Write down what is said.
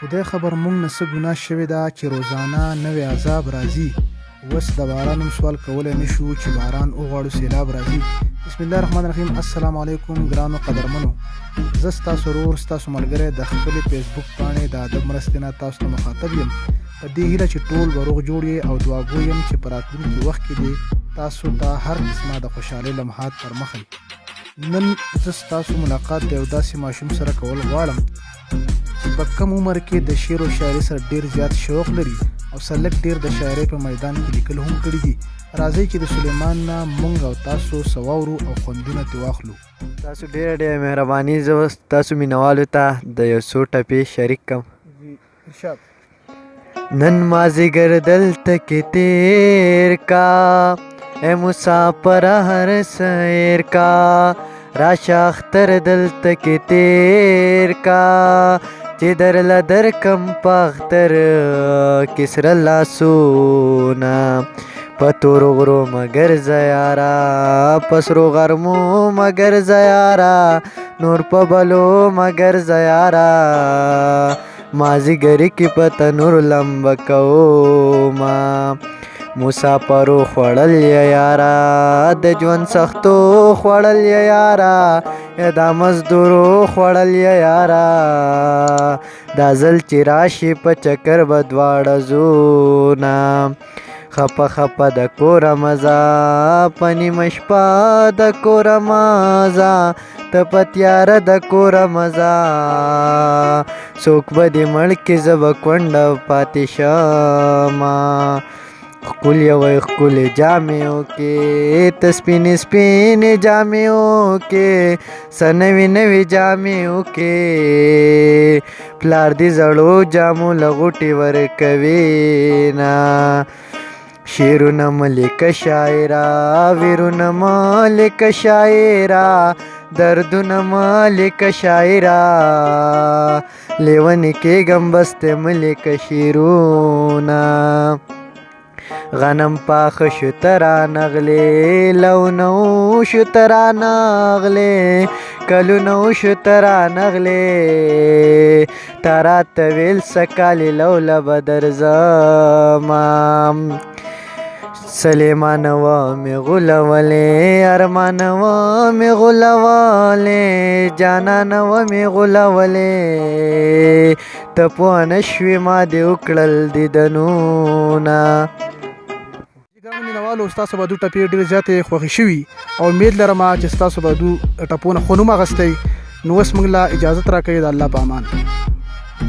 خدای خبر موږ نه څه ګناه شوې ده چې روزانه نوی عذاب راځي. اوس د باران هم سوال کولی نه شو چې باران وغواړو سیلاب راځي. بسم الله الرحمن الرحیم. السلام علیکم ګرانو قدرمنو، زه ستاسو ورور ستاسو ملګری د خپلې فیسبوک پاڼې د ادب مرستې نه تاسو ته مخاطب یم، په دې هیله چې ټول به روغ جوړ یې او دعاګو یم چې په راتلونکي وخت کې دې تاسو ته هر قسمه د خوشحالۍ لمحات پر مخ وي. نن زه ستاسو ملاقات د یو داسې ماشوم سره کول غواړم چې په کم عمر کې د شعر و شاعري سره ډیر زیات شوق لري او سلک ډیر د شاعرۍ په میدان کې لیکل هم کړي دي. راځئ چې د سلیمان نه موږ او تاسو څه واورو او خوندونه ترې واخلو. تاسو ډېره ډېره مهرباني. زه اوس تاسو مینوالو ته د یو څو ټپې شریک کړم. نن مازدیګر دلته کې تیر کا اے مسافر هر سیر کا، راشه اختر دلته کې تیر کا چې درله درکم په اختر کې سره لاسونه، په تورو غرو مګر زیارا، په سرو غرمو مګر زیارا، نور په بلو مګر زیارا، مازدیګر کې په تنور لمبه کومه، مسافرو خوړل یارا، د ژوند سختو خوړل یارا، دا مزدورو خوړل یارا، دا ځل چې راشي په چکر به دواړه ځو نه، خپه خپه د کوره مزه، په نیمه شپه د کوره مزه، ته په تیاره د کوره مزه، څوک به دې مړ کړي زه به کونډه پاتې شمه، ښکلې وای ښکلې جامې کې ته سپینې سپینې جامې کې، څه نوې نوې جامې کې، پلار دې زړو جامو له غوټې ورکوي نه، شعرونه مه لیکه شاعره، ویرونه مه لیکه شاعره، دردونه مه لیکه شاعره، لیونې کېږم بس ته مه لیکه شعرونه، غنم پاخه شو ته رانغلې، لونه وشو ته رانغلې، کلونه وشو ته رانغلې، تا راته ویل څه کالې لوله به درځمه، سلیمان ومې غولولې، ارمان ومې غولولې، جانان ومې غولولې، ته پوه نه شوې ما دې وکړل دیدنونه. ګرانو مینوالو، ستاسو به دو ټپې ډېرې زیاتې خوښې شوي او امید لرم چې ستاسو به دو ټپونه خو نوم اخیستی. نو اوس موږ له اجازت راکوي. د الله په امان.